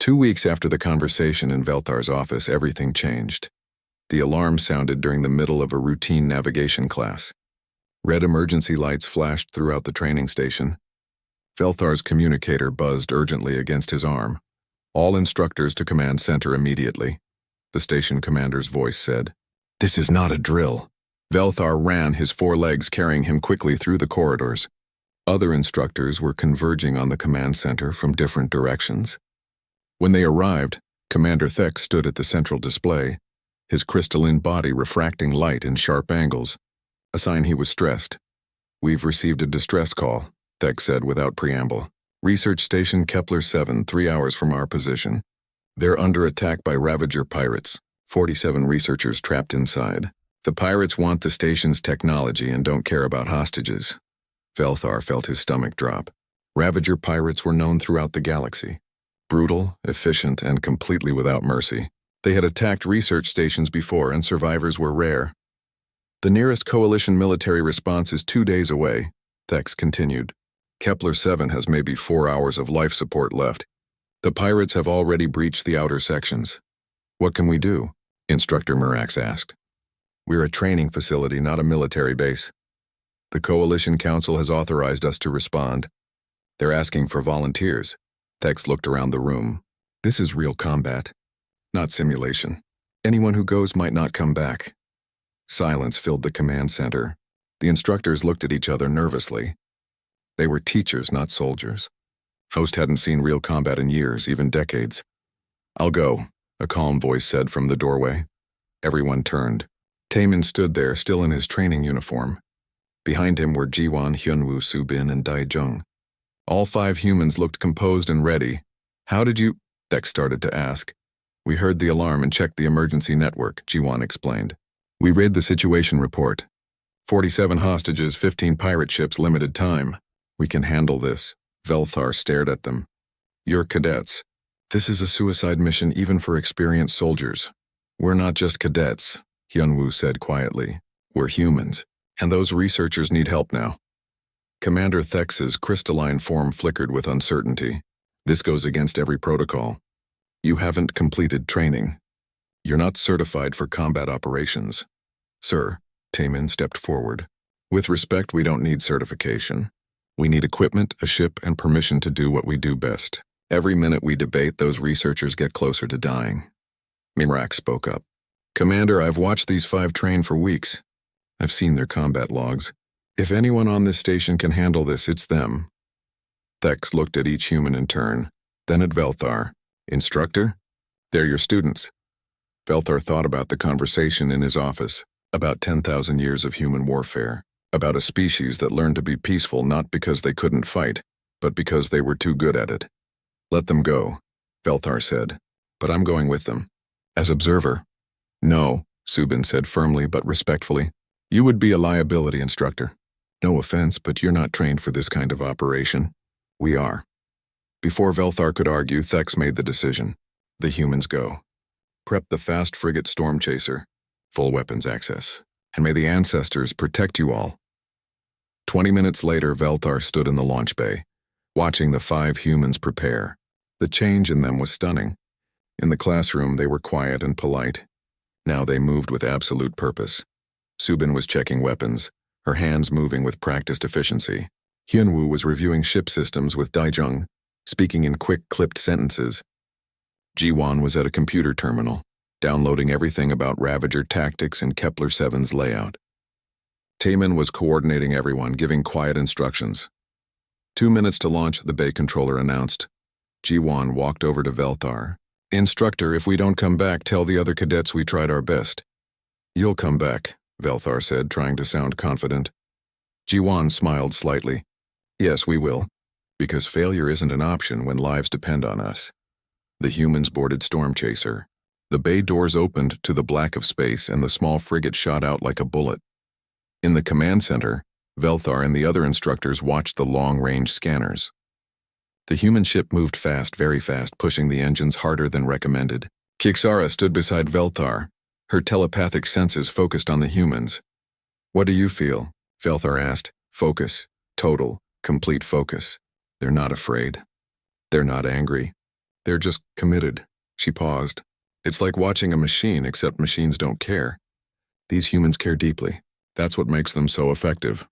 2 weeks after the conversation in Velthar's office, everything changed. The alarm sounded during the middle of a routine navigation class. Red emergency lights flashed throughout the training station. Velthar's communicator buzzed urgently against his arm. All instructors to command center immediately. The station commander's voice said, "This is not a drill." Velthar ran, his 4 legs carrying him quickly through the corridors. Other instructors were converging on the command center from different directions. When they arrived, Commander Thex stood at the central display, his crystalline body refracting light in sharp angles, a sign he was stressed. "We've received a distress call," Thex said without preamble. "Research Station Kepler-7, 3 hours from our position. They're under attack by Ravager pirates, 47 researchers trapped inside. The pirates want the station's technology and don't care about hostages." Velthar felt his stomach drop. Ravager pirates were known throughout the galaxy. Brutal, efficient, and completely without mercy. They had attacked research stations before, and survivors were rare. "The nearest coalition military response is 2 days away," Thex continued. "Kepler-7 has maybe 4 hours of life support left. The pirates have already breached the outer sections." "What can we do?" Instructor Mirax asked. "We're a training facility, not a military base. The Coalition Council has authorized us to respond. They're asking for volunteers." Thex looked around the room. "This is real combat, not simulation. Anyone who goes might not come back." Silence filled the command center. The instructors looked at each other nervously. They were teachers, not soldiers. Most hadn't seen real combat in years, even decades. "I'll go," a calm voice said from the doorway. Everyone turned. Taemin stood there, still in his training uniform. Behind him were Jiwon, Hyunwoo, Subin, and Daijung. All 5 humans looked composed and ready. "How did you—" Thex started to ask. "We heard the alarm and checked the emergency network," Jiwon explained. "We read the situation report. 47 hostages, 15 pirate ships, limited time. We can handle this." Velthar stared at them. "You're cadets. This is a suicide mission even for experienced soldiers." "We're not just cadets," Hyunwoo said quietly. "We're humans, and those researchers need help now." Commander Thex's crystalline form flickered with uncertainty. "This goes against every protocol. You haven't completed training. You're not certified for combat operations." "Sir," Taemin stepped forward. "With respect, we don't need certification. We need equipment, a ship, and permission to do what we do best. Every minute we debate, those researchers get closer to dying." Mimrak spoke up. "Commander, I've watched these 5 train for weeks. I've seen their combat logs. If anyone on this station can handle this, it's them." Thex looked at each human in turn, then at Velthar. "Instructor? They're your students." Velthar thought about the conversation in his office, about 10,000 years of human warfare, about a species that learned to be peaceful not because they couldn't fight, but because they were too good at it. "Let them go," Velthar said, "but I'm going with them. As observer." "No," Subin said firmly but respectfully. "You would be a liability, instructor. No offense, but you're not trained for this kind of operation. We are." Before Velthar could argue, Thex made the decision. "The humans go. Prep the fast frigate Storm Chaser. Full weapons access. And may the ancestors protect you all." 20 minutes later, Velthar stood in the launch bay, watching the 5 humans prepare. The change in them was stunning. In the classroom, they were quiet and polite. Now they moved with absolute purpose. Subin was checking weapons, her hands moving with practiced efficiency. Hyunwoo was reviewing ship systems with Daijung, speaking in quick, clipped sentences. Jiwon was at a computer terminal, downloading everything about Ravager tactics and Kepler-7's layout. Taemin was coordinating everyone, giving quiet instructions. 2 minutes to launch, the bay controller announced. Jiwon walked over to Velthar. "Instructor, if we don't come back, tell the other cadets we tried our best." "You'll come back," Velthar said, trying to sound confident. Jiwon smiled slightly. "Yes, we will, because failure isn't an option when lives depend on us." The humans boarded Storm Chaser. The bay doors opened to the black of space, and the small frigate shot out like a bullet. In the command center, Velthar and the other instructors watched the long-range scanners. The human ship moved fast, very fast, pushing the engines harder than recommended. Kixara stood beside Velthar, her telepathic senses focused on the humans. "What do you feel?" Velthar asked. "Focus. Total, complete focus. They're not afraid. They're not angry. They're just committed. She paused. It's like watching a machine, except machines don't care. These humans care deeply. That's what makes them so effective.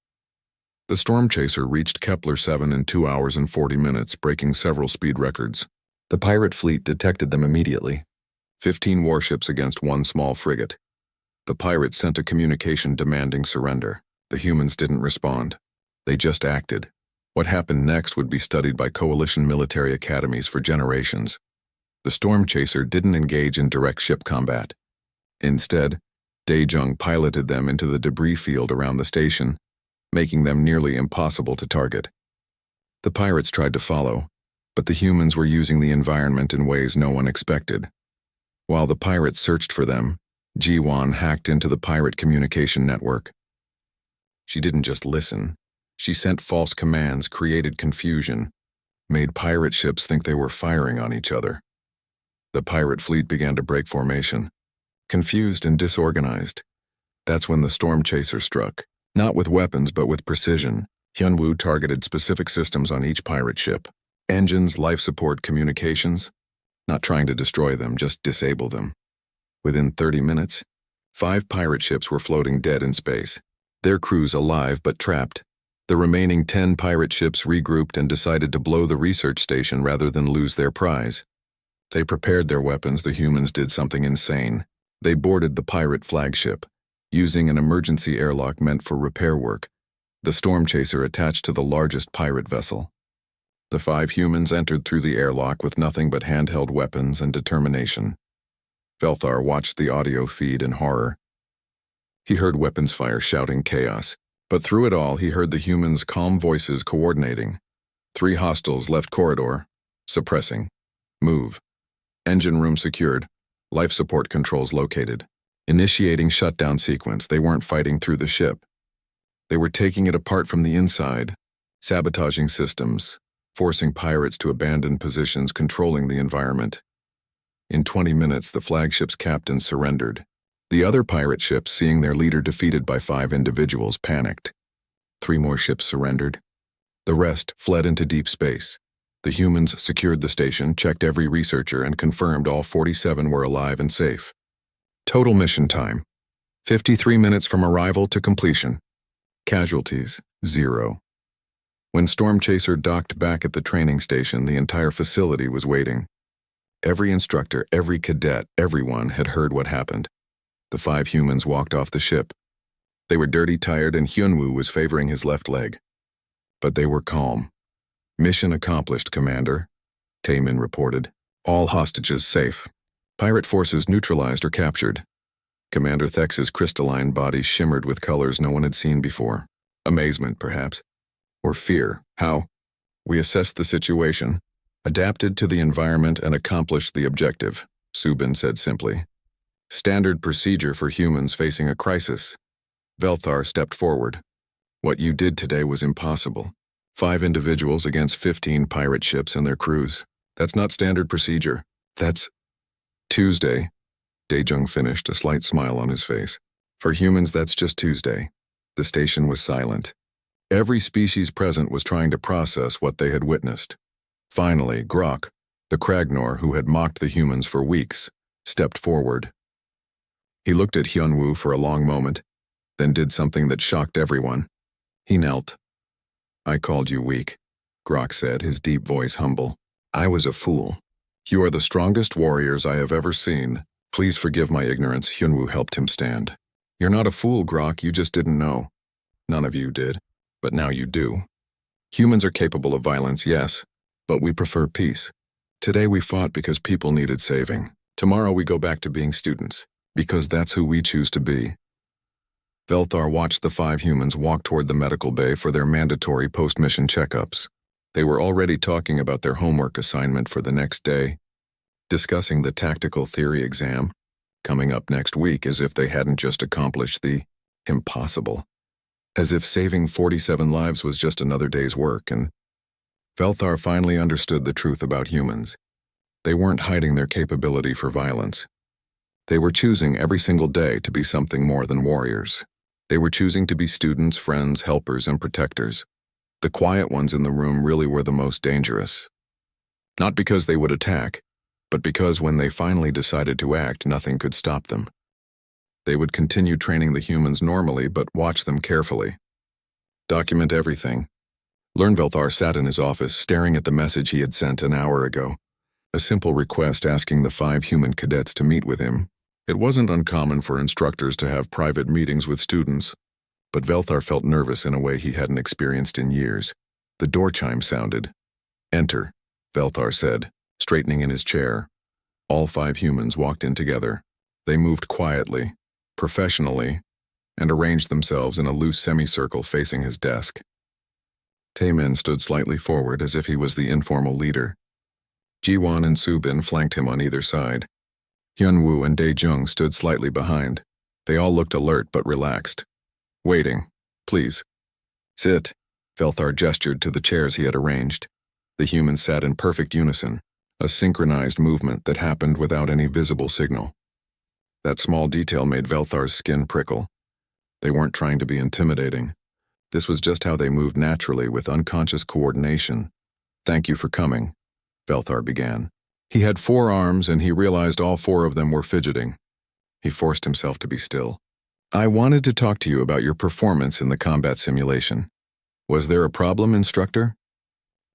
The Storm Chaser reached Kepler 7 in 2 hours and 40 minutes, breaking several speed records. The pirate fleet detected them immediately. 15 warships against one small frigate. The pirates sent a communication demanding surrender. The humans didn't respond. They just acted. What happened next would be studied by coalition military academies for generations. The Storm Chaser didn't engage in direct ship combat. Instead, Daejung piloted them into the debris field around the station, making them nearly impossible to target. The pirates tried to follow, but the humans were using the environment in ways no one expected. While the pirates searched for them, Ji-won hacked into the pirate communication network. She didn't just listen. She sent false commands, created confusion, made pirate ships think they were firing on each other. The pirate fleet began to break formation, confused and disorganized. That's when the Storm Chaser struck. Not with weapons, but with precision. Hyunwoo targeted specific systems on each pirate ship. Engines, life support, communications. Not trying to destroy them, just disable them. Within 30 minutes, 5 pirate ships were floating dead in space. Their crews alive but trapped. The remaining 10 pirate ships regrouped and decided to blow the research station rather than lose their prize. They prepared their weapons. The humans did something insane. They boarded the pirate flagship, using an emergency airlock meant for repair work. The Storm Chaser attached to the largest pirate vessel. The 5 humans entered through the airlock with nothing but handheld weapons and determination. Velthar watched the audio feed in horror. He heard weapons fire, shouting chaos. But through it all, he heard the humans' calm voices coordinating. 3 hostiles left corridor. Suppressing. Move. Engine room secured. Life support controls located. Initiating shutdown sequence. They weren't fighting through the ship. They were taking it apart from the inside, sabotaging systems, forcing pirates to abandon positions, controlling the environment. In 20 minutes, the flagship's captain surrendered. The other pirate ships, seeing their leader defeated by 5 individuals, panicked. 3 more ships surrendered. The rest fled into deep space. The humans secured the station, checked every researcher, and confirmed all 47 were alive and safe. Total mission time: 53 minutes from arrival to completion. Casualties: 0. When Storm Chaser docked back at the training station, the entire facility was waiting. Every instructor, every cadet, everyone had heard what happened. The 5 humans walked off the ship. They were dirty, tired, and Hyunwoo was favoring his left leg. But they were calm. Mission accomplished, Commander, Taemin reported. All hostages safe. Pirate forces neutralized or captured. Commander Thex's crystalline body shimmered with colors no one had seen before. Amazement, perhaps. Or fear. How? We assessed the situation, adapted to the environment, and accomplished the objective, Subin said simply. Standard procedure for humans facing a crisis. Velthar stepped forward. What you did today was impossible. 5 individuals against 15 pirate ships and their crews. That's not standard procedure. That's Tuesday. Daejung finished, a slight smile on his face. For humans, that's just Tuesday. The station was silent. Every species present was trying to process what they had witnessed. Finally, Grok, the Kragnor who had mocked the humans for weeks, stepped forward. He looked at Hyunwoo for a long moment, then did something that shocked everyone. He knelt. I called you weak, Grok said, his deep voice humble. I was a fool. You are the strongest warriors I have ever seen. Please forgive my ignorance. Hyunwoo helped him stand. You're not a fool, Grok, you just didn't know. None of you did, but now you do. Humans are capable of violence, yes, but we prefer peace. Today we fought because people needed saving. Tomorrow we go back to being students, because that's who we choose to be. Velthar watched the 5 humans walk toward the medical bay for their mandatory post-mission checkups. They were already talking about their homework assignment for the next day, discussing the tactical theory exam, coming up next week, as if they hadn't just accomplished the impossible. As if saving 47 lives was just another day's work, and Velthar finally understood the truth about humans. They weren't hiding their capability for violence. They were choosing every single day to be something more than warriors. They were choosing to be students, friends, helpers, and protectors. The quiet ones in the room really were the most dangerous. Not because they would attack, but because when they finally decided to act, nothing could stop them. They would continue training the humans normally, but watch them carefully. Document everything. Lernvelthar sat in his office, staring at the message he had sent an hour ago. A simple request asking the 5 human cadets to meet with him. It wasn't uncommon for instructors to have private meetings with students, but Velthar felt nervous in a way he hadn't experienced in years. The door chime sounded. "Enter," Velthar said, straightening in his chair. All 5 humans walked in together. They moved quietly, professionally, and arranged themselves in a loose semicircle facing his desk. Taemin stood slightly forward as if he was the informal leader. Jiwon and Subin flanked him on either side. Hyunwoo and Daejung stood slightly behind. They all looked alert but relaxed. "Waiting, please." "Sit." Velthar gestured to the chairs he had arranged. The humans sat in perfect unison, a synchronized movement that happened without any visible signal. That small detail made Velthar's skin prickle. They weren't trying to be intimidating. This was just how they moved naturally with unconscious coordination. "Thank you for coming," Velthar began. He had 4 arms and he realized all 4 of them were fidgeting. He forced himself to be still. "I wanted to talk to you about your performance in the combat simulation. Was there a problem, instructor?"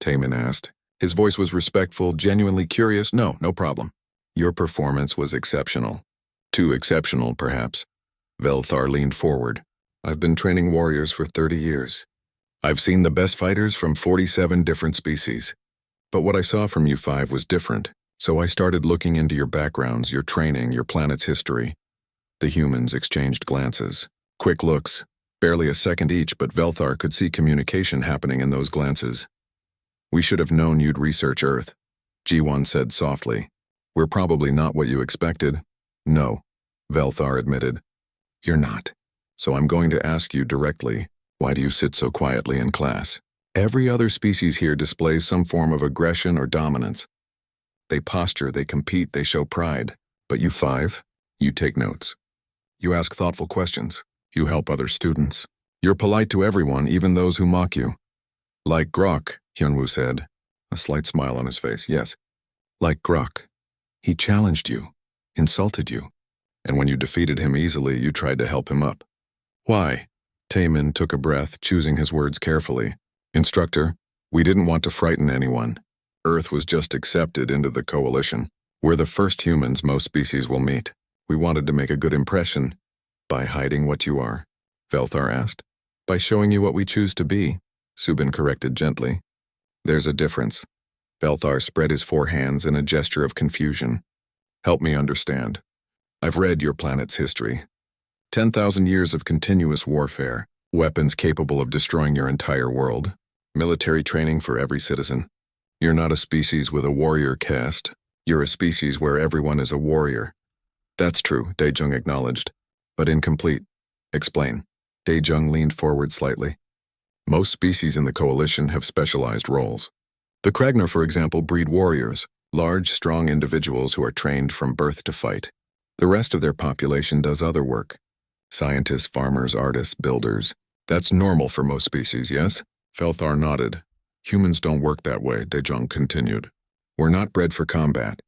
Taemin asked. His voice was respectful, genuinely curious. No problem. "Your performance was exceptional. Too exceptional, perhaps." Velthar leaned forward. "I've been training warriors for 30 years. I've seen the best fighters from 47 different species. But what I saw from you 5 was different, so I started looking into your backgrounds, your training, your planet's history." The humans exchanged glances. Quick looks, barely a second each, but Velthar could see communication happening in those glances. "We should have known you'd research Earth," Jiwon said softly. "We're probably not what you expected." "No," Velthar admitted. "You're not. So I'm going to ask you directly, why do you sit so quietly in class? Every other species here displays some form of aggression or dominance. They posture, they compete, they show pride. But you 5, you take notes. You ask thoughtful questions. You help other students. You're polite to everyone, even those who mock you." "Like Grok," Hyunwoo said, a slight smile on his face. "Yes, like Grok. He challenged you, insulted you, and when you defeated him easily, you tried to help him up. Why?" Taemin took a breath, choosing his words carefully. "Instructor, we didn't want to frighten anyone. Earth was just accepted into the coalition. We're the first humans most species will meet. We wanted to make a good impression." "By hiding what you are?" Velthar asked. "By showing you what we choose to be," Subin corrected gently. "There's a difference." Velthar spread his 4 hands in a gesture of confusion. "Help me understand. I've read your planet's history. 10,000 years of continuous warfare, weapons capable of destroying your entire world, military training for every citizen. You're not a species with a warrior caste. You're a species where everyone is a warrior." "That's true," Daejung acknowledged, "but incomplete." "Explain." Daejung leaned forward slightly. "Most species in the coalition have specialized roles. The Kragner, for example, breed warriors, large, strong individuals who are trained from birth to fight. The rest of their population does other work. Scientists, farmers, artists, builders. That's normal for most species, yes?" Velthar nodded. "Humans don't work that way," Daejung continued. "We're not bred for combat.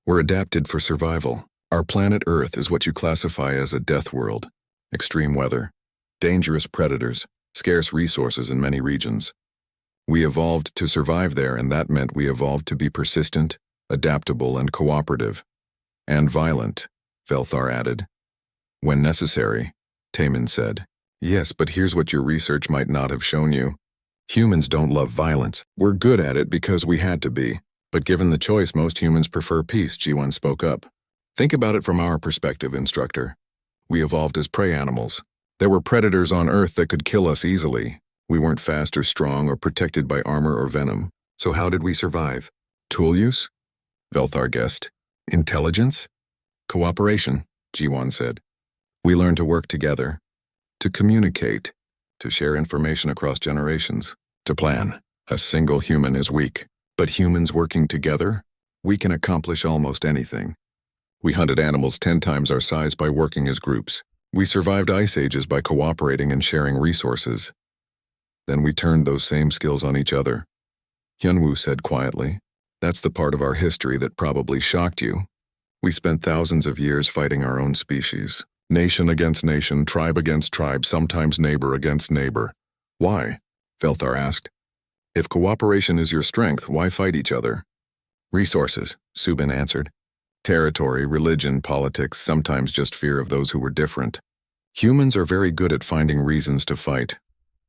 We're adapted for survival. Our planet Earth is what you classify as a death world. Extreme weather, dangerous predators, scarce resources in many regions. We evolved to survive there, and that meant we evolved to be persistent, adaptable, and cooperative. And violent," Velthar added. "When necessary," Taemin said. "Yes, but here's what your research might not have shown you. Humans don't love violence. We're good at it because we had to be. But given the choice, most humans prefer peace," Jiwon spoke up. "Think about it from our perspective, instructor. We evolved as prey animals. There were predators on Earth that could kill us easily. We weren't fast or strong or protected by armor or venom. So how did we survive? Tool use?" Velthar guessed. "Intelligence? Cooperation," Jiwon said. "We learned to work together, to communicate, to share information across generations, to plan. A single human is weak, but humans working together, we can accomplish almost anything. We hunted animals 10 times our size by working as groups. We survived ice ages by cooperating and sharing resources. Then we turned those same skills on each other." Hyunwoo said quietly, That's the part of our history that probably shocked you. We spent thousands of years fighting our own species. Nation against nation, tribe against tribe, sometimes neighbor against neighbor. Why? Velthar asked. If cooperation is your strength, why fight each other? Resources, Subin answered. Territory, religion, politics, sometimes just fear of those who were different. Humans are very good at finding reasons to fight.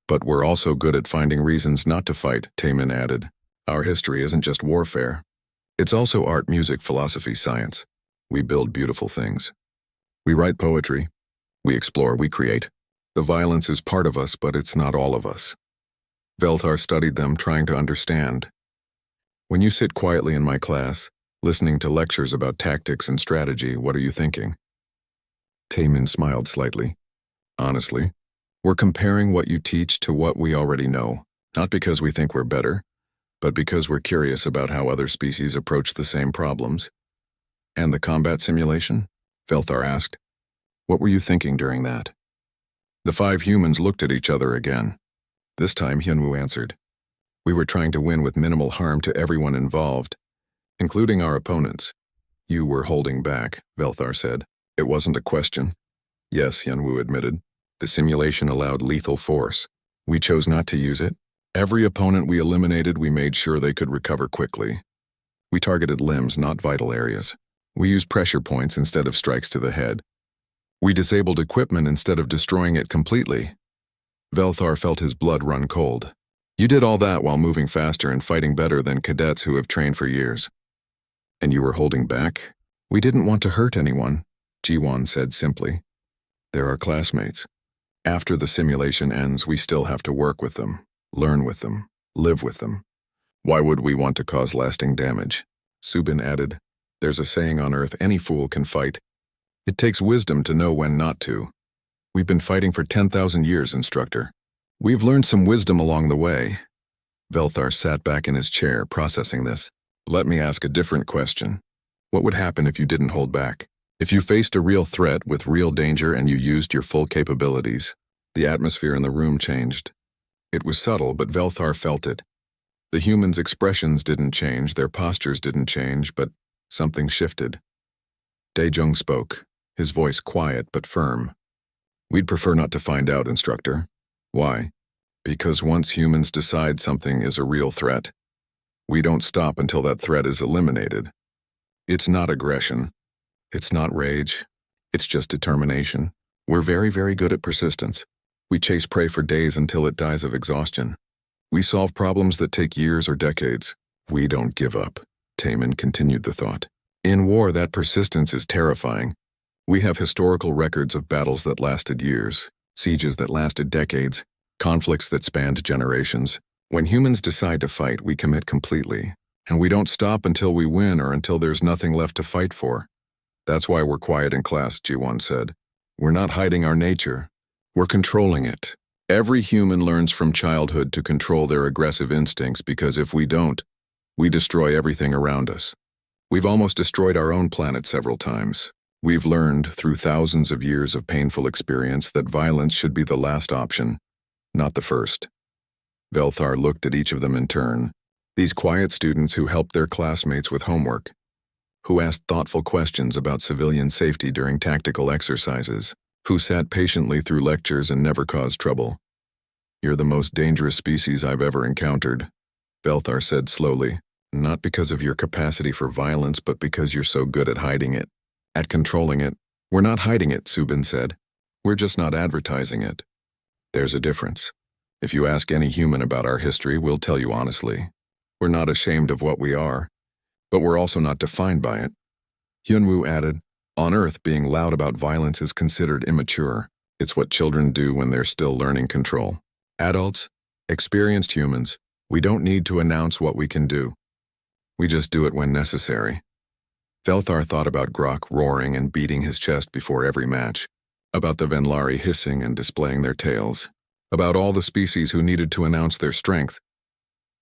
But we're also good at finding reasons not to fight, Taemin added. Our history isn't just warfare. It's also art, music, philosophy, science. We build beautiful things. We write poetry. We explore, we create. The violence is part of us, but it's not all of us. Velthar studied them, trying to understand. When you sit quietly in my class, listening to lectures about tactics and strategy, what are you thinking? Taemin smiled slightly. Honestly, we're comparing what you teach to what we already know, not because we think we're better, but because we're curious about how other species approach the same problems. And the combat simulation? Velthar asked. What were you thinking during that? The 5 humans looked at each other again. This time Hyunwoo answered. We were trying to win with minimal harm to everyone involved, including our opponents. You were holding back, Velthar said. It wasn't a question. Yes, Hyunwoo admitted. The simulation allowed lethal force. We chose not to use it. Every opponent we eliminated, we made sure they could recover quickly. We targeted limbs, not vital areas. We used pressure points instead of strikes to the head. We disabled equipment instead of destroying it completely. Velthar felt his blood run cold. You did all that while moving faster and fighting better than cadets who have trained for years. And you were holding back? We didn't want to hurt anyone, Jiwon said simply. They're our classmates. After the simulation ends, we still have to work with them, learn with them, live with them. Why would we want to cause lasting damage? Subin added. There's a saying on Earth, any fool can fight. It takes wisdom to know when not to. We've been fighting for 10,000 years, instructor. We've learned some wisdom along the way. Velthar sat back in his chair, processing this. Let me ask a different question. What would happen if you didn't hold back? If you faced a real threat with real danger and you used your full capabilities? The atmosphere in the room changed. It was subtle, but Velthar felt it. The humans' expressions didn't change, their postures didn't change, but something shifted. Daejong spoke, his voice quiet but firm. We'd prefer not to find out, instructor. Why? Because once humans decide something is a real threat, we don't stop until that threat is eliminated. It's not aggression. It's not rage. It's just determination. We're very, very good at persistence. We chase prey for days until it dies of exhaustion. We solve problems that take years or decades. We don't give up. Taemin continued the thought. In war, that persistence is terrifying. We have historical records of battles that lasted years, sieges that lasted decades, conflicts that spanned generations. When humans decide to fight, we commit completely, and we don't stop until we win or until there's nothing left to fight for. That's why we're quiet in class, Jiwon said. We're not hiding our nature. We're controlling it. Every human learns from childhood to control their aggressive instincts because if we don't, we destroy everything around us. We've almost destroyed our own planet several times. We've learned, through thousands of years of painful experience, that violence should be the last option, not the first. Velthar looked at each of them in turn. These quiet students who helped their classmates with homework, who asked thoughtful questions about civilian safety during tactical exercises, who sat patiently through lectures and never caused trouble. You're the most dangerous species I've ever encountered, Velthar said slowly, not because of your capacity for violence, but because you're so good at hiding it, at controlling it. We're not hiding it, Subin said. We're just not advertising it. There's a difference. If you ask any human about our history, we'll tell you honestly. We're not ashamed of what we are, but we're also not defined by it. Hyunwoo added, on Earth, being loud about violence is considered immature. It's what children do when they're still learning control. Adults, experienced humans, we don't need to announce what we can do. We just do it when necessary. Velthar thought about Grok roaring and beating his chest before every match, about the Venlari hissing and displaying their tails, about all the species who needed to announce their strength.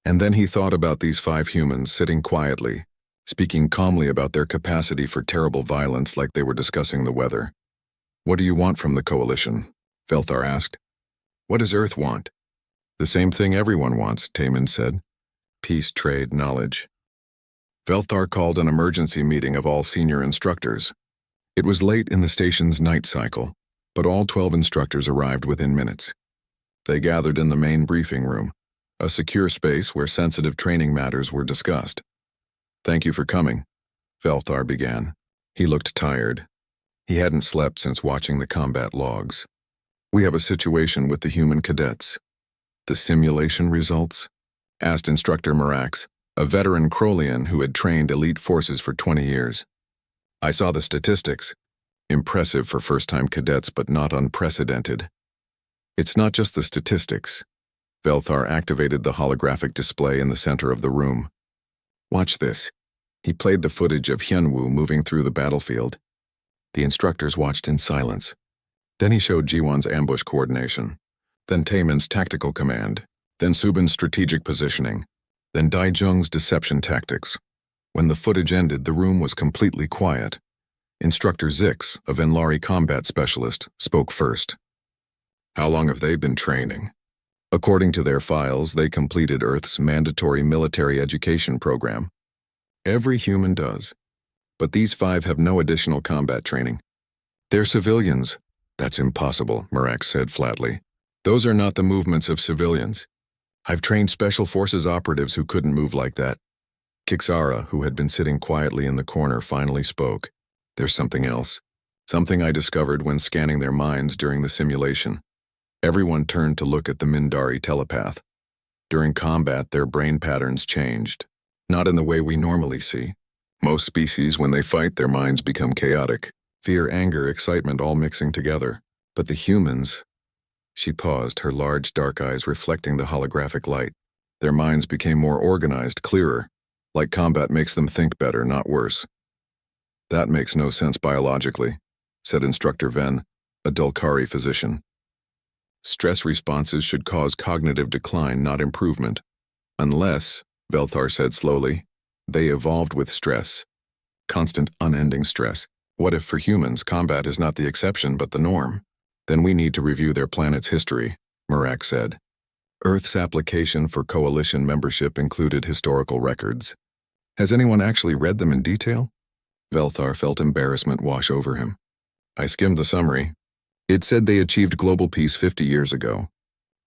And then he thought about these 5 humans sitting quietly, speaking calmly about their capacity for terrible violence like they were discussing the weather. What do you want from the coalition? Velthar asked. What does Earth want? The same thing everyone wants, Taemin said. Peace, trade, knowledge. Velthar called an emergency meeting of all senior instructors. It was late in the station's night cycle, but all 12 instructors arrived within minutes. They gathered in the main briefing room, a secure space where sensitive training matters were discussed. "Thank you for coming," Velthar began. He looked tired. He hadn't slept since watching the combat logs. "We have a situation with the human cadets." "The simulation results?" asked Instructor Marax, a veteran Crolian who had trained elite forces for 20 years. "I saw the statistics. Impressive for first-time cadets, but not unprecedented." "It's not just the statistics." Velthar activated the holographic display in the center of the room. "Watch this." He played the footage of Hyunwoo moving through the battlefield. The instructors watched in silence. Then he showed Jiwon's ambush coordination, then Taemin's tactical command, then Subin's strategic positioning, then Daijung's deception tactics. When the footage ended, the room was completely quiet. Instructor Zix, a Venlari combat specialist, spoke first. "How long have they been training?" "According to their files, they completed Earth's mandatory military education program. Every human does. But these 5 have no additional combat training. They're civilians." "That's impossible," Marax said flatly. "Those are not the movements of civilians. I've trained special forces operatives who couldn't move like that." Kixara, who had been sitting quietly in the corner, finally spoke. "There's something else. Something I discovered when scanning their minds during the simulation." Everyone turned to look at the Mindari telepath. During combat, their brain patterns changed. Not in the way we normally see. Most species, when they fight, their minds become chaotic. Fear, anger, excitement all mixing together. But the humans... She paused, her large dark eyes reflecting the holographic light. Their minds became more organized, clearer. Like combat makes them think better, not worse. "That makes no sense biologically," said Instructor Ven, a Dulcari physician. "Stress responses should cause cognitive decline, not improvement. Unless," Velthar said slowly, "they evolved with stress. Constant, unending stress. What if for humans, combat is not the exception but the norm? Then we need to review their planet's history," Marax said. Earth's application for coalition membership included historical records. "Has anyone actually read them in detail?" Velthar felt embarrassment wash over him. "I skimmed the summary. It said they achieved global peace 50 years ago.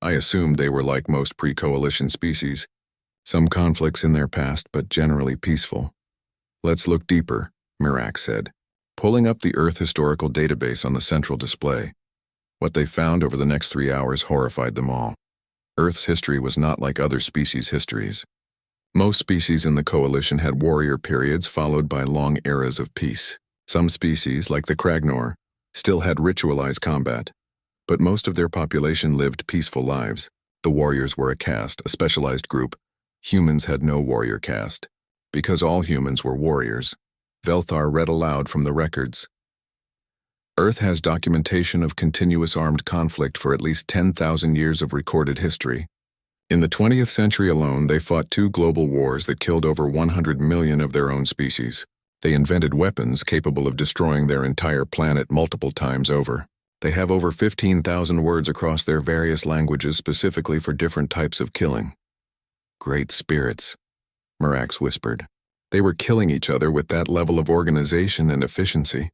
I assumed they were like most pre-coalition species. Some conflicts in their past, but generally peaceful." "Let's look deeper," Mirax said, pulling up the Earth historical database on the central display. What they found over the next 3 hours horrified them all. Earth's history was not like other species' histories. Most species in the coalition had warrior periods followed by long eras of peace. Some species, like the Kragnor, still had ritualized combat, but most of their population lived peaceful lives. The warriors were a caste, a specialized group. Humans had no warrior caste. Because all humans were warriors, Velthar read aloud from the records. "Earth has documentation of continuous armed conflict for at least 10,000 years of recorded history. In the 20th century alone, they fought 2 global wars that killed over 100 million of their own species. They invented weapons capable of destroying their entire planet multiple times over. They have over 15,000 words across their various languages specifically for different types of killing." "Great spirits," Marax whispered. "They were killing each other with that level of organization and efficiency."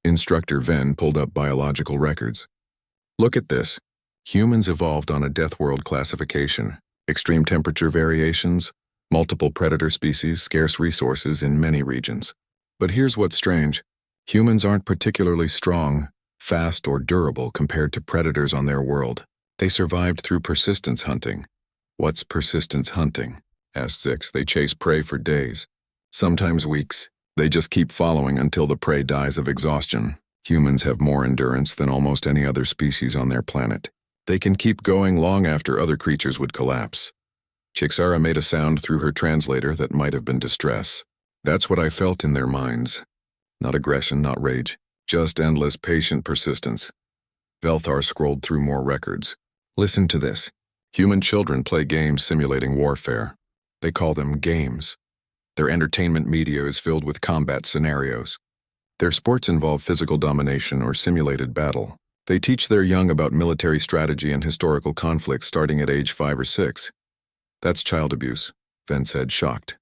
Instructor Ven pulled up biological records. "Look at this. Humans evolved on a death world classification, extreme temperature variations, multiple predator species, scarce resources in many regions. But here's what's strange. Humans aren't particularly strong, fast, or durable compared to predators on their world. They survived through persistence hunting." "What's persistence hunting?" asked Zix. "They chase prey for days, sometimes weeks. They just keep following until the prey dies of exhaustion. Humans have more endurance than almost any other species on their planet. They can keep going long after other creatures would collapse." Chixara made a sound through her translator that might have been distress. "That's what I felt in their minds. Not aggression, not rage, just endless patient persistence." Velthar scrolled through more records. "Listen to this. Human children play games simulating warfare. They call them games. Their entertainment media is filled with combat scenarios. Their sports involve physical domination or simulated battle. They teach their young about military strategy and historical conflicts starting at age 5 or 6. "That's child abuse," Ven said, shocked.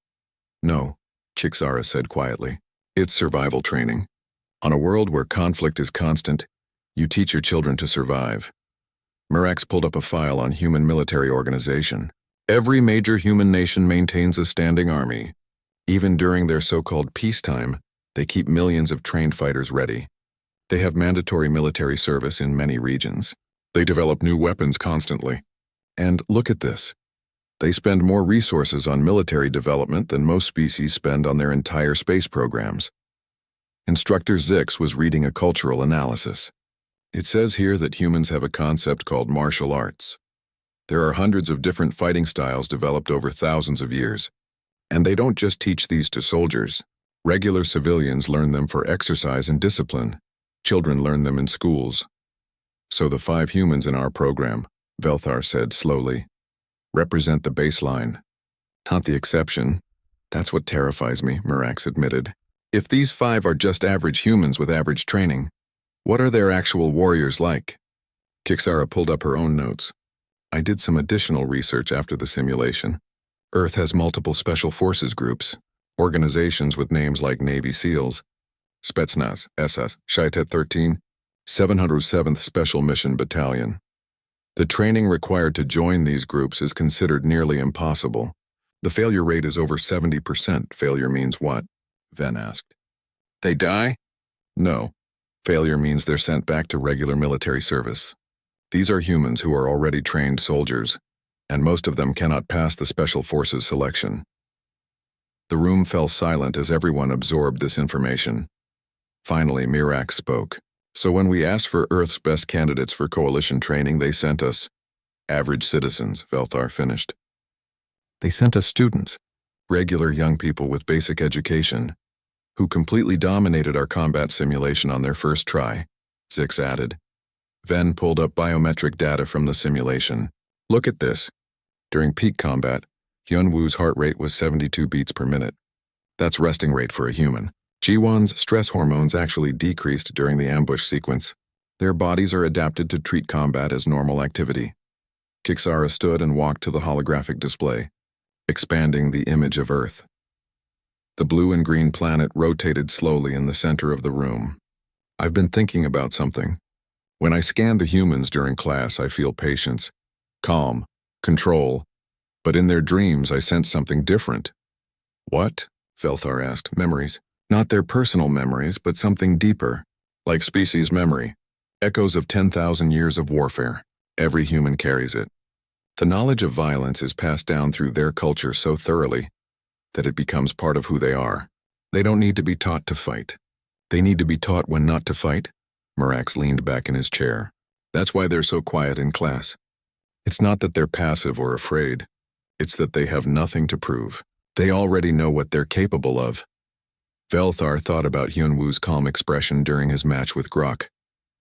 No, Chixara said quietly. It's survival training. On a world where conflict is constant, you teach your children to survive. Mirax pulled up a file on human military organization. Every major human nation maintains a standing army. Even during their so-called peacetime, they keep millions of trained fighters ready. They have mandatory military service in many regions. They develop new weapons constantly. And look at this. They spend more resources on military development than most species spend on their entire space programs. Instructor Zix was reading a cultural analysis. It says here that humans have a concept called martial arts. There are hundreds of different fighting styles developed over thousands of years. And they don't just teach these to soldiers. Regular civilians learn them for exercise and discipline. Children learn them in schools. So the 5 humans in our program, Velthar said slowly, represent the baseline, not the exception. That's what terrifies me, Mirax admitted. If these 5 are just average humans with average training, what are their actual warriors like? Chixara pulled up her own notes. I did some additional research after the simulation. Earth has multiple special forces groups, organizations with names like Navy SEALs, Spetsnaz, SS, Shitet 13, 707th Special Mission Battalion. The training required to join these groups is considered nearly impossible. The failure rate is over 70%. Failure means what? Ven asked. They die? No. Failure means they're sent back to regular military service. These are humans who are already trained soldiers, and most of them cannot pass the Special Forces selection. The room fell silent as everyone absorbed this information. Finally, Mirax spoke. So when we asked for Earth's best candidates for coalition training, they sent us average citizens, Velthar finished. They sent us students, regular young people with basic education, who completely dominated our combat simulation on their first try, Zix added. Ven pulled up biometric data from the simulation. Look at this. During peak combat, Hyunwoo's heart rate was 72 beats per minute. That's resting rate for a human. Jiwon's stress hormones actually decreased during the ambush sequence. Their bodies are adapted to treat combat as normal activity. Chixara stood and walked to the holographic display, expanding the image of Earth. The blue and green planet rotated slowly in the center of the room. I've been thinking about something. When I scan the humans during class, I feel patience, calm, control, but in their dreams I sense something different. What? Velthar asked. Memories. Not their personal memories, but something deeper, like species memory, echoes of 10,000 years of warfare. Every human carries it. The knowledge of violence is passed down through their culture so thoroughly that it becomes part of who they are. They don't need to be taught to fight. They need to be taught when not to fight. Mirax leaned back in his chair. That's why they're so quiet in class. It's not that they're passive or afraid. It's that they have nothing to prove. They already know what they're capable of. Velthar thought about Hyunwoo's calm expression during his match with Grok,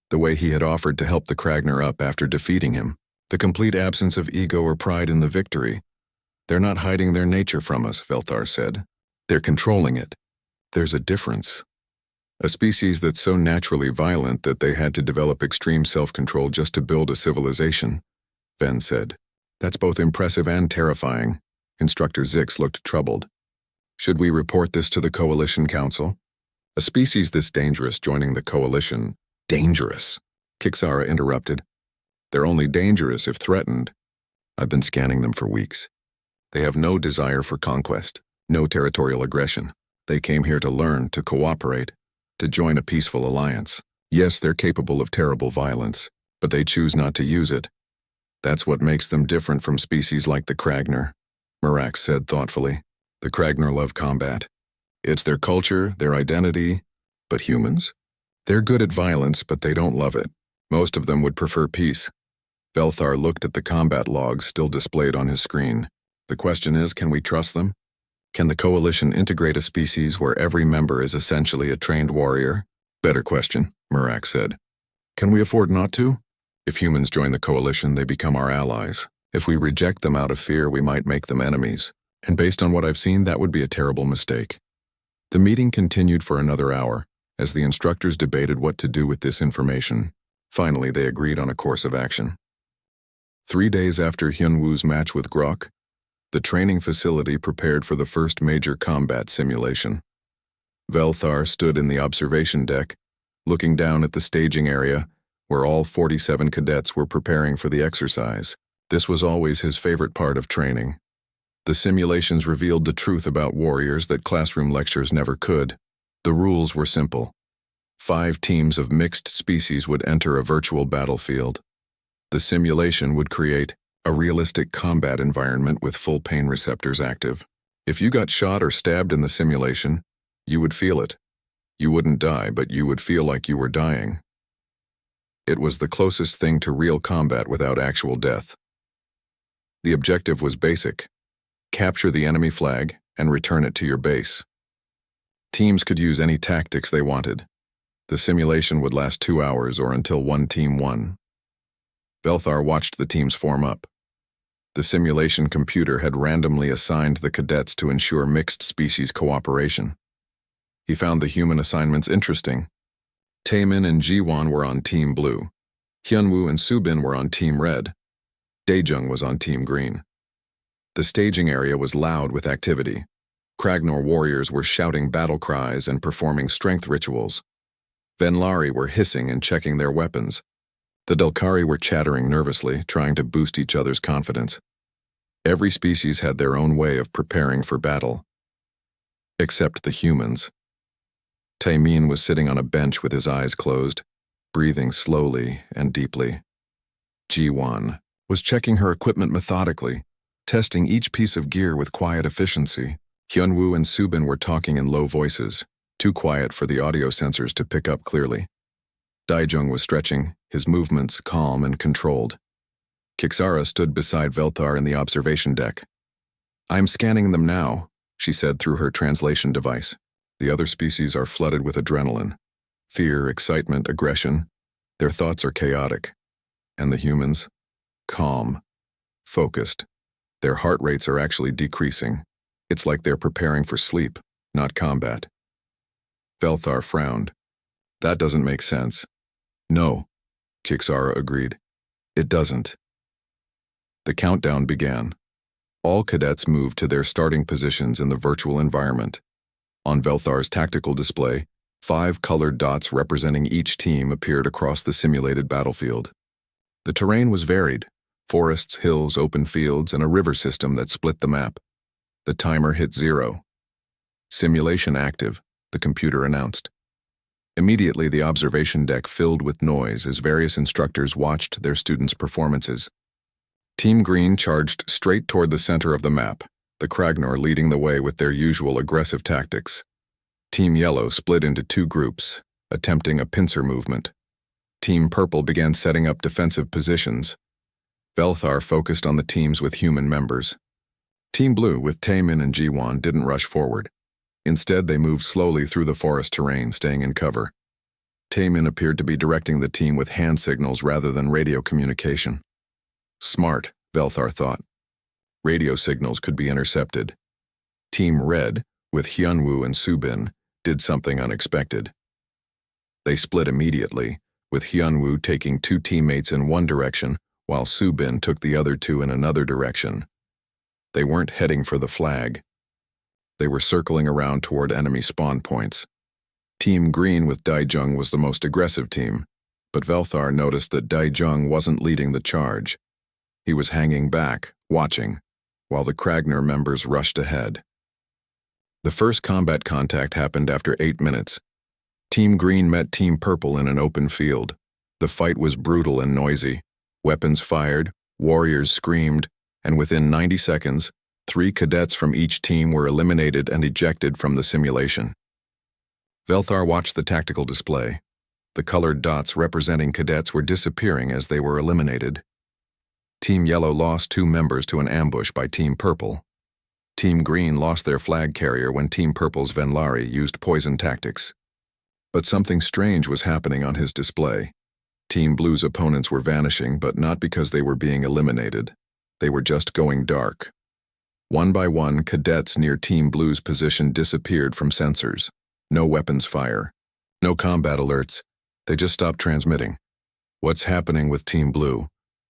the way he had offered to help the Kragner up after defeating him, the complete absence of ego or pride in the victory. They're not hiding their nature from us, Velthar said. They're controlling it. There's a difference. A species that's so naturally violent that they had to develop extreme self-control just to build a civilization, Ven said. That's both impressive and terrifying. Instructor Zix looked troubled. Should we report this to the Coalition Council? A species this dangerous joining the Coalition. Dangerous? Chixara interrupted. They're only dangerous if threatened. I've been scanning them for weeks. They have no desire for conquest, no territorial aggression. They came here to learn, to cooperate, to join a peaceful alliance. Yes, they're capable of terrible violence, but they choose not to use it. That's what makes them different from species like the Kragner, Mirax said thoughtfully. The Kragner love combat. It's their culture, their identity. But humans? They're good at violence, but they don't love it. Most of them would prefer peace. Velthar looked at the combat logs still displayed on his screen. The question is, can we trust them? Can the Coalition integrate a species where every member is essentially a trained warrior? Better question, Mirax said. Can we afford not to? If humans join the Coalition, they become our allies. If we reject them out of fear, we might make them enemies. And based on what I've seen, that would be a terrible mistake. The meeting continued for another hour, as the instructors debated what to do with this information. Finally, they agreed on a course of action. 3 days after Hyunwoo's match with Grok, The training facility prepared for the first major combat simulation. Velthar stood in the observation deck, looking down at the staging area, where all 47 cadets were preparing for the exercise. This was always his favorite part of training. The simulations revealed the truth about warriors that classroom lectures never could. The rules were simple. 5 teams of mixed species would enter a virtual battlefield. The simulation would create a realistic combat environment with full pain receptors active. If you got shot or stabbed in the simulation, you would feel it. You wouldn't die, but you would feel like you were dying. It was the closest thing to real combat without actual death. The objective was basic: capture the enemy flag and return it to your base. Teams could use any tactics they wanted. The simulation would last 2 hours or until one team won. Velthar watched the teams form up. The simulation computer had randomly assigned the cadets to ensure mixed species cooperation. He found the human assignments interesting. Taemin and Jiwon were on Team Blue. Hyunwoo and Subin were on Team Red. Daejung was on Team Green. The staging area was loud with activity. Kragnor warriors were shouting battle cries and performing strength rituals. Venlari were hissing and checking their weapons. The Delkari were chattering nervously, trying to boost each other's confidence. Every species had their own way of preparing for battle. Except the humans. Taemin was sitting on a bench with his eyes closed, breathing slowly and deeply. Jiwon was checking her equipment methodically, testing each piece of gear with quiet efficiency. Hyunwoo and Subin were talking in low voices, too quiet for the audio sensors to pick up clearly. Daejung was stretching, his movements calm and controlled. Kixara stood beside Velthar in the observation deck. "I'm scanning them now," she said through her translation device. The other species are flooded with adrenaline. Fear, excitement, aggression. Their thoughts are chaotic. And the humans? Calm. Focused. Their heart rates are actually decreasing. It's like they're preparing for sleep, not combat. Velthar frowned. "That doesn't make sense." "No," Kixara agreed. "It doesn't." The countdown began. All cadets moved to their starting positions in the virtual environment. On Velthar's tactical display, 5 colored dots representing each team appeared across the simulated battlefield. The terrain was varied: forests, hills, open fields, and a river system that split the map. The timer hit 0. "Simulation active," the computer announced. Immediately, the observation deck filled with noise as various instructors watched their students' performances. Team Green charged straight toward the center of the map, the Kragnor leading the way with their usual aggressive tactics. Team Yellow split into 2 groups, attempting a pincer movement. Team Purple began setting up defensive positions. Velthar focused on the teams with human members. Team Blue, with Taemin and Jiwon, didn't rush forward. Instead, they moved slowly through the forest terrain, staying in cover. Taemin appeared to be directing the team with hand signals rather than radio communication. Smart, Velthar thought. Radio signals could be intercepted. Team Red, with Hyunwoo and Subin, did something unexpected. They split immediately, with Hyunwoo taking 2 teammates in one direction, while Subin took the other 2 in another direction. They weren't heading for the flag. They were circling around toward enemy spawn points. Team Green with Daejung was the most aggressive team, but Velthar noticed that Daejung wasn't leading the charge. He was hanging back, watching, while the Kragnor members rushed ahead. The first combat contact happened after 8 minutes. Team Green met Team Purple in an open field. The fight was brutal and noisy. Weapons fired, warriors screamed, and within 90 seconds, 3 cadets from each team were eliminated and ejected from the simulation. Velthar watched the tactical display. The colored dots representing cadets were disappearing as they were eliminated. Team Yellow lost 2 members to an ambush by Team Purple. Team Green lost their flag carrier when Team Purple's Venlari used poison tactics. But something strange was happening on his display. Team Blue's opponents were vanishing, but not because they were being eliminated. They were just going dark. One by one, cadets near Team Blue's position disappeared from sensors. No weapons fire. No combat alerts. They just stopped transmitting. "What's happening with Team Blue?"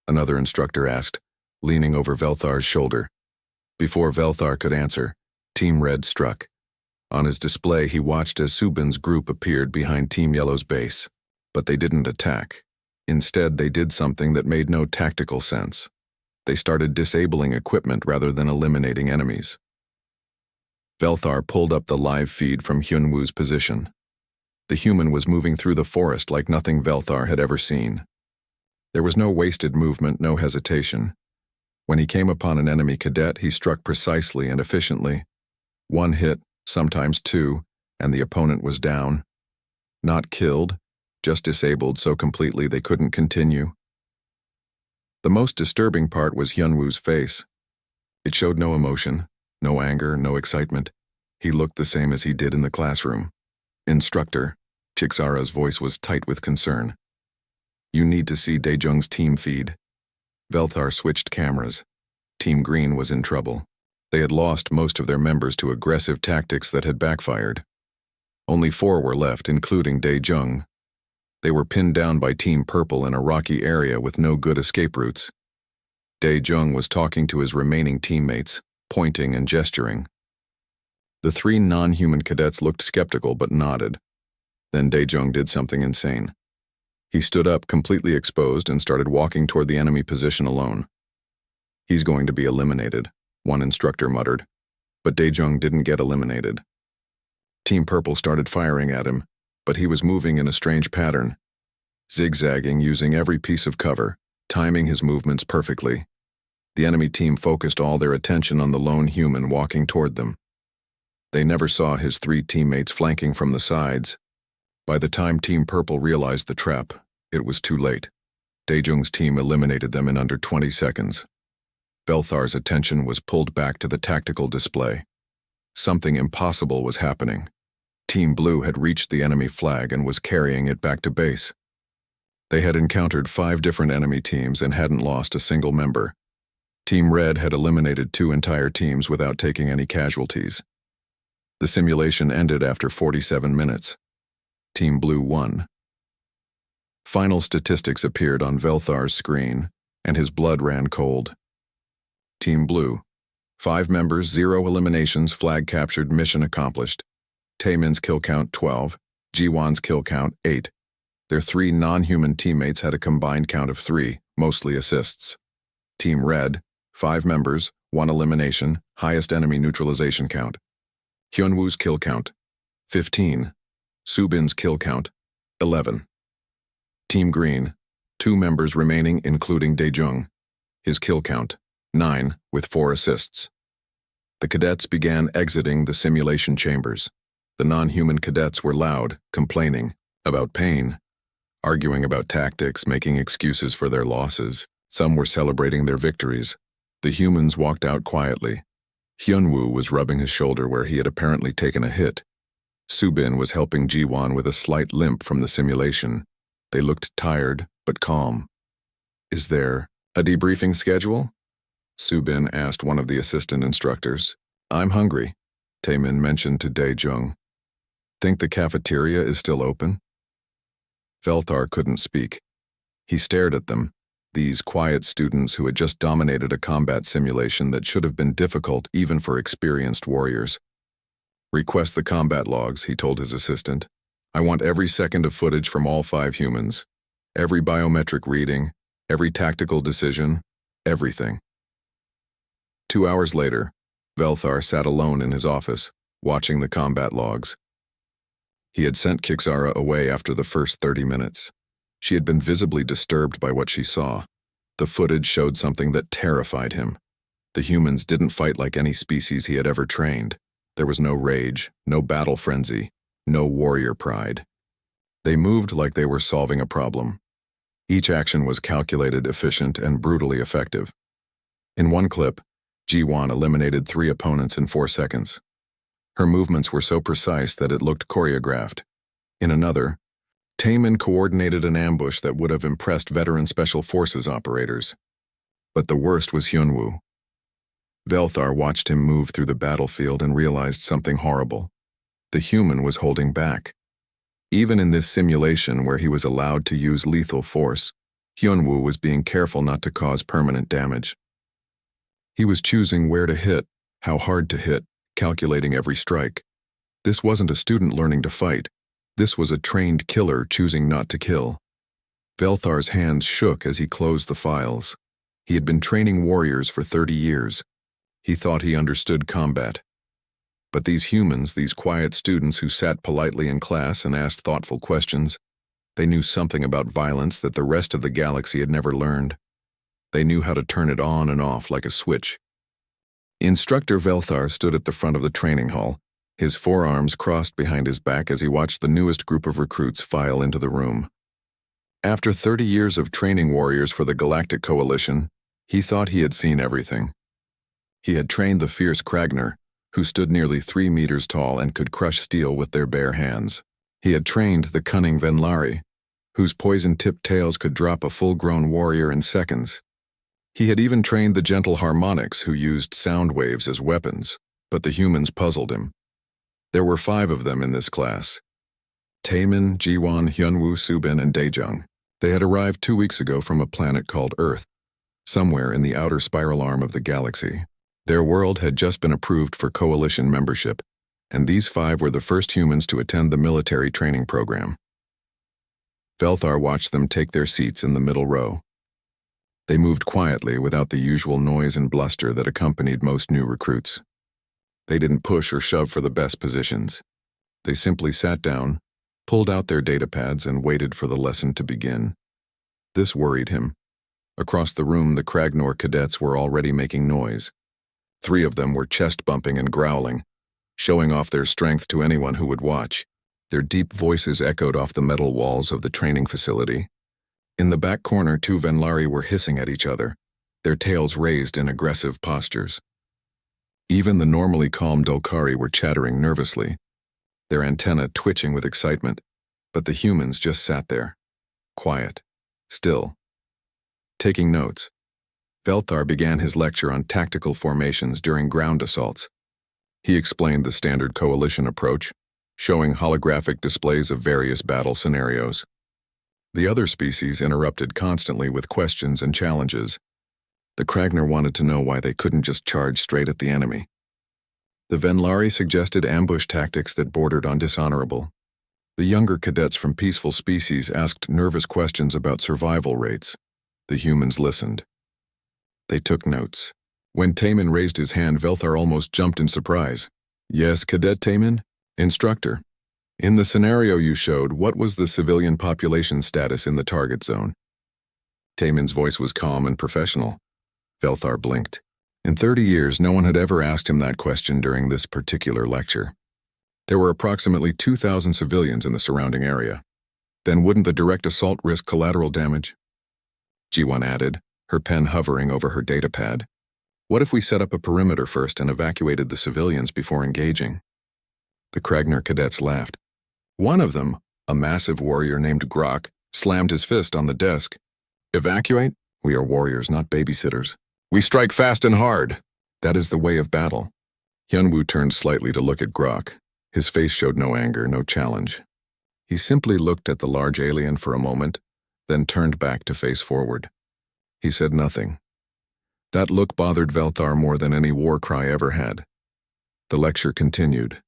another instructor asked, leaning over Velthar's shoulder. Before Velthar could answer, Team Red struck. On his display, he watched as Subin's group appeared behind Team Yellow's base. But they didn't attack. Instead, they did something that made no tactical sense. They started disabling equipment rather than eliminating enemies. Velthar pulled up the live feed from Hyunwoo's position. The human was moving through the forest like nothing Velthar had ever seen. There was no wasted movement, no hesitation. When he came upon an enemy cadet, he struck precisely and efficiently. One hit, sometimes two, and the opponent was down. Not killed, just disabled so completely they couldn't continue. The most disturbing part was Hyunwoo's face. It showed no emotion, no anger, no excitement. He looked the same as he did in the classroom. Instructor, Chixara's voice was tight with concern. You need to see Daejung's team feed. Velthar switched cameras. Team Green was in trouble. They had lost most of their members to aggressive tactics that had backfired. Only 4 were left, including Daejung. They were pinned down by Team Purple in a rocky area with no good escape routes. Daejung was talking to his remaining teammates, pointing and gesturing. The 3 non-human cadets looked skeptical but nodded. Then Daejung did something insane. He stood up completely exposed and started walking toward the enemy position alone. He's going to be eliminated, one instructor muttered. But Daejung didn't get eliminated. Team Purple started firing at him, but he was moving in a strange pattern, zigzagging using every piece of cover, timing his movements perfectly. The enemy team focused all their attention on the lone human walking toward them. They never saw his 3 teammates flanking from the sides. By the time Team Purple realized the trap, it was too late. Daejung's team eliminated them in under 20 seconds. Velthar's attention was pulled back to the tactical display. Something impossible was happening. Team Blue had reached the enemy flag and was carrying it back to base. They had encountered 5 different enemy teams and hadn't lost a single member. Team Red had eliminated 2 entire teams without taking any casualties. The simulation ended after 47 minutes. Team Blue won. Final statistics appeared on Velthar's screen, and his blood ran cold. Team Blue. 5 members, 0 eliminations, flag captured, mission accomplished. Taemin's kill count 12, Jiwon's kill count 8. Their 3 non-human teammates had a combined count of 3, mostly assists. Team Red. 5 members, 1 elimination, highest enemy neutralization count. Hyunwoo's kill count 15. Subin's kill count 11. Team Green. 2 members remaining including Daejung. His kill count 9 with 4 assists. The cadets began exiting the simulation chambers. The non-human cadets were loud, complaining about pain, arguing about tactics, making excuses for their losses. Some were celebrating their victories. The humans walked out quietly. Hyunwoo was rubbing his shoulder where he had apparently taken a hit. Subin was helping Jiwon with a slight limp from the simulation. They looked tired, but calm. Is there a debriefing schedule? Subin asked one of the assistant instructors. I'm hungry, Taemin mentioned to Daejung. Think the cafeteria is still open? Velthar couldn't speak. He stared at them, these quiet students who had just dominated a combat simulation that should have been difficult even for experienced warriors. Request the combat logs, he told his assistant. I want every second of footage from all 5 humans. Every biometric reading, every tactical decision, everything. 2 hours later, Velthar sat alone in his office, watching the combat logs. He had sent Chixara away after the first 30 minutes. She had been visibly disturbed by what she saw. The footage showed something that terrified him. The humans didn't fight like any species he had ever trained. There was no rage, no battle frenzy, no warrior pride. They moved like they were solving a problem. Each action was calculated, efficient, and brutally effective. In one clip, Jiwon eliminated 3 opponents in 4 seconds. Her movements were so precise that it looked choreographed. In another, Taemin coordinated an ambush that would have impressed veteran Special Forces operators. But the worst was Hyunwoo. Velthar watched him move through the battlefield and realized something horrible. The human was holding back. Even in this simulation where he was allowed to use lethal force, Hyunwoo was being careful not to cause permanent damage. He was choosing where to hit, how hard to hit, calculating every strike. This wasn't a student learning to fight. This was a trained killer choosing not to kill. Velthar's hands shook as he closed the files. He had been training warriors for 30 years. He thought he understood combat. But these humans, these quiet students who sat politely in class and asked thoughtful questions, they knew something about violence that the rest of the galaxy had never learned. They knew how to turn it on and off like a switch. Instructor Velthar stood at the front of the training hall, his forearms crossed behind his back as he watched the newest group of recruits file into the room. After 30 years of training warriors for the Galactic Coalition, he thought he had seen everything. He had trained the fierce Kragner, who stood nearly 3 meters tall and could crush steel with their bare hands. He had trained the cunning Venlari, whose poison-tipped tails could drop a full-grown warrior in seconds. He had even trained the gentle Harmonics, who used sound waves as weapons, but the humans puzzled him. There were 5 of them in this class: Taemin, Jiwon, Hyunwoo, Subin, and Daejung. They had arrived 2 weeks ago from a planet called Earth, somewhere in the outer spiral arm of the galaxy. Their world had just been approved for coalition membership, and these 5 were the first humans to attend the military training program. Velthar watched them take their seats in the middle row. They moved quietly without the usual noise and bluster that accompanied most new recruits. They didn't push or shove for the best positions. They simply sat down, pulled out their datapads, and waited for the lesson to begin. This worried him. Across the room, the Kragnor cadets were already making noise. 3 of them were chest-bumping and growling, showing off their strength to anyone who would watch. Their deep voices echoed off the metal walls of the training facility. In the back corner, 2 Venlari were hissing at each other, their tails raised in aggressive postures. Even the normally calm Dulcari were chattering nervously, their antennae twitching with excitement, but the humans just sat there, quiet, still, taking notes. Velthar began his lecture on tactical formations during ground assaults. He explained the standard coalition approach, showing holographic displays of various battle scenarios. The other species interrupted constantly with questions and challenges. The Kragner wanted to know why they couldn't just charge straight at the enemy. The Venlari suggested ambush tactics that bordered on dishonorable. The younger cadets from peaceful species asked nervous questions about survival rates. The humans listened. They took notes. When Taemin raised his hand, Velthar almost jumped in surprise. "Yes, Cadet Taemin?" "Instructor. In the scenario you showed, what was the civilian population status in the target zone?" Taemin's voice was calm and professional. Velthar blinked. In 30 years, no one had ever asked him that question during this particular lecture. There were approximately 2,000 civilians in the surrounding area. Then wouldn't the direct assault risk collateral damage? Jiwon added, her pen hovering over her datapad. What if we set up a perimeter first and evacuated the civilians before engaging? The Kragner cadets laughed. One of them, a massive warrior named Grok, slammed his fist on the desk. "Evacuate? We are warriors, not babysitters. We strike fast and hard. That is the way of battle." Hyunwoo turned slightly to look at Grok. His face showed no anger, no challenge. He simply looked at the large alien for a moment, then turned back to face forward. He said nothing. That look bothered Velthar more than any war cry ever had. The lecture continued.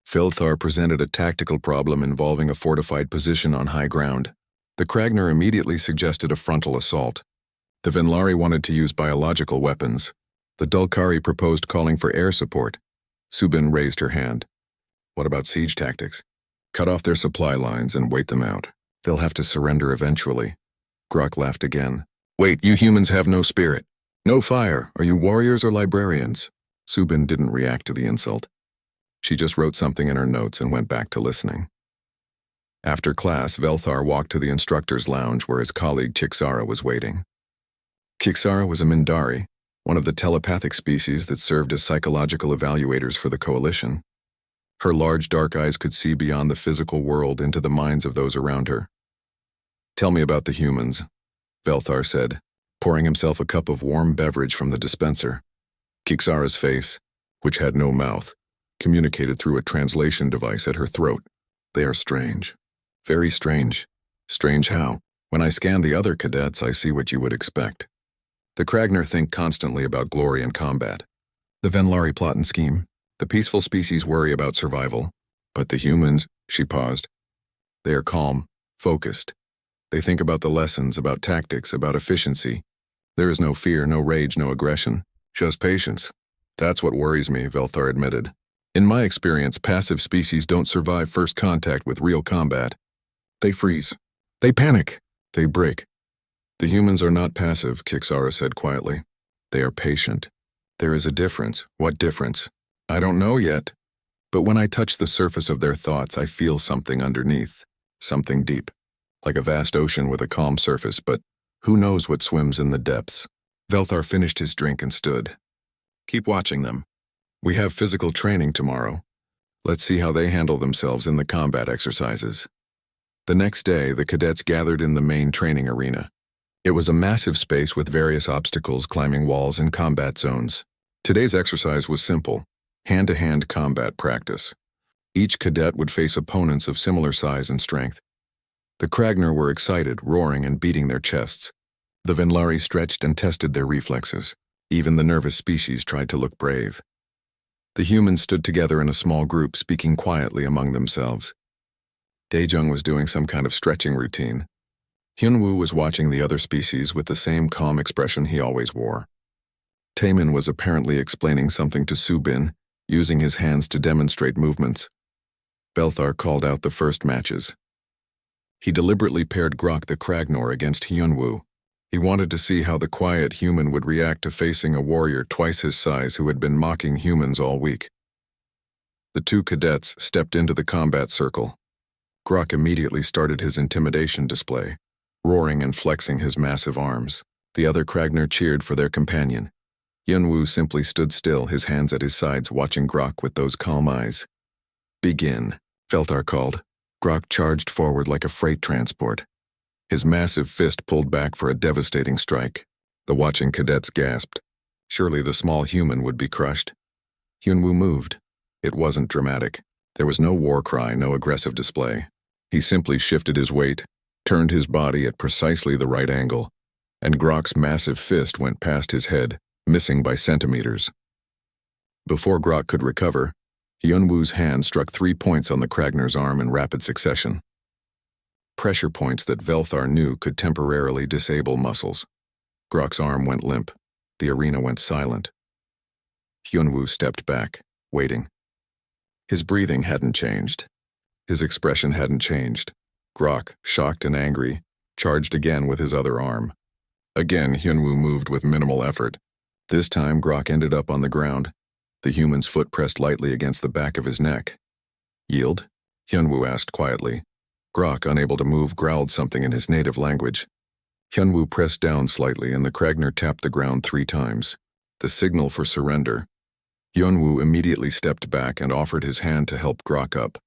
Velthar presented a tactical problem involving a fortified position on high ground. The Kragner immediately suggested a frontal assault. The Venlari wanted to use biological weapons. The Dulcari proposed calling for air support. Subin raised her hand. What about siege tactics? Cut off their supply lines and wait them out. They'll have to surrender eventually. Grok laughed again. Wait, you humans have no spirit. No fire. Are you warriors or librarians? Subin didn't react to the insult. She just wrote something in her notes and went back to listening. After class, Velthar walked to the instructor's lounge where his colleague Chixara was waiting. Chixara was a Mindari, one of the telepathic species that served as psychological evaluators for the Coalition. Her large dark eyes could see beyond the physical world into the minds of those around her. Tell me about the humans, Velthar said, pouring himself a cup of warm beverage from the dispenser. Chixara's face, which had no mouth, communicated through a translation device at her throat. They are strange. Very strange. Strange how? When I scan the other cadets, I see what you would expect. The Kragner think constantly about glory and combat. The Venlari plot and scheme. The peaceful species worry about survival. But the humans, she paused. They are calm, focused. They think about the lessons, about tactics, about efficiency. There is no fear, no rage, no aggression. Just patience. That's what worries me, Velthar admitted. In my experience, passive species don't survive first contact with real combat. They freeze. They panic. They break. The humans are not passive, Kixara said quietly. They are patient. There is a difference. What difference? I don't know yet. But when I touch the surface of their thoughts, I feel something underneath. Something deep. Like a vast ocean with a calm surface, but who knows what swims in the depths? Velthar finished his drink and stood. Keep watching them. We have physical training tomorrow. Let's see how they handle themselves in the combat exercises. The next day, the cadets gathered in the main training arena. It was a massive space with various obstacles, climbing walls, and combat zones. Today's exercise was simple, hand-to-hand combat practice. Each cadet would face opponents of similar size and strength. The Kragner were excited, roaring and beating their chests. The Venlari stretched and tested their reflexes. Even the nervous species tried to look brave. The humans stood together in a small group, speaking quietly among themselves. Daejung was doing some kind of stretching routine. Hyunwoo was watching the other species with the same calm expression he always wore. Taemin was apparently explaining something to Subin, using his hands to demonstrate movements. Velthar called out the first matches. He deliberately paired Grok the Kragnor against Hyunwoo. He wanted to see how the quiet human would react to facing a warrior twice his size who had been mocking humans all week. The two cadets stepped into the combat circle. Grok immediately started his intimidation display, roaring and flexing his massive arms. The other Kragner cheered for their companion. Hyunwoo simply stood still, his hands at his sides, watching Grok with those calm eyes. Begin, Velthar called. Grok charged forward like a freight transport. His massive fist pulled back for a devastating strike. The watching cadets gasped. Surely the small human would be crushed. Hyunwoo moved. It wasn't dramatic. There was no war cry, no aggressive display. He simply shifted his weight, turned his body at precisely the right angle, and Grok's massive fist went past his head, missing by centimeters. Before Grok could recover, Hyunwoo's hand struck 3 points on the Kragner's arm in rapid succession. Pressure points that Velthar knew could temporarily disable muscles. Grok's arm went limp. The arena went silent. Hyunwoo stepped back, waiting. His breathing hadn't changed. His expression hadn't changed. Grok, shocked and angry, charged again with his other arm. Again, Hyunwoo moved with minimal effort. This time, Grok ended up on the ground. The human's foot pressed lightly against the back of his neck. Yield? Hyunwoo asked quietly. Grok, unable to move, growled something in his native language. Hyunwoo pressed down slightly and the Kragner tapped the ground 3 times. The signal for surrender. Hyunwoo immediately stepped back and offered his hand to help Grok up.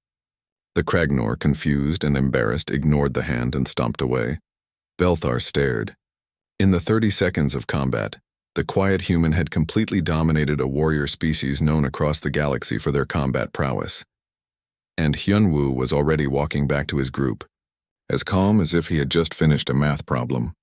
The Kragnor, confused and embarrassed, ignored the hand and stomped away. Velthar stared. In the 30 seconds of combat, the quiet human had completely dominated a warrior species known across the galaxy for their combat prowess. And Hyunwoo was already walking back to his group, as calm as if he had just finished a math problem.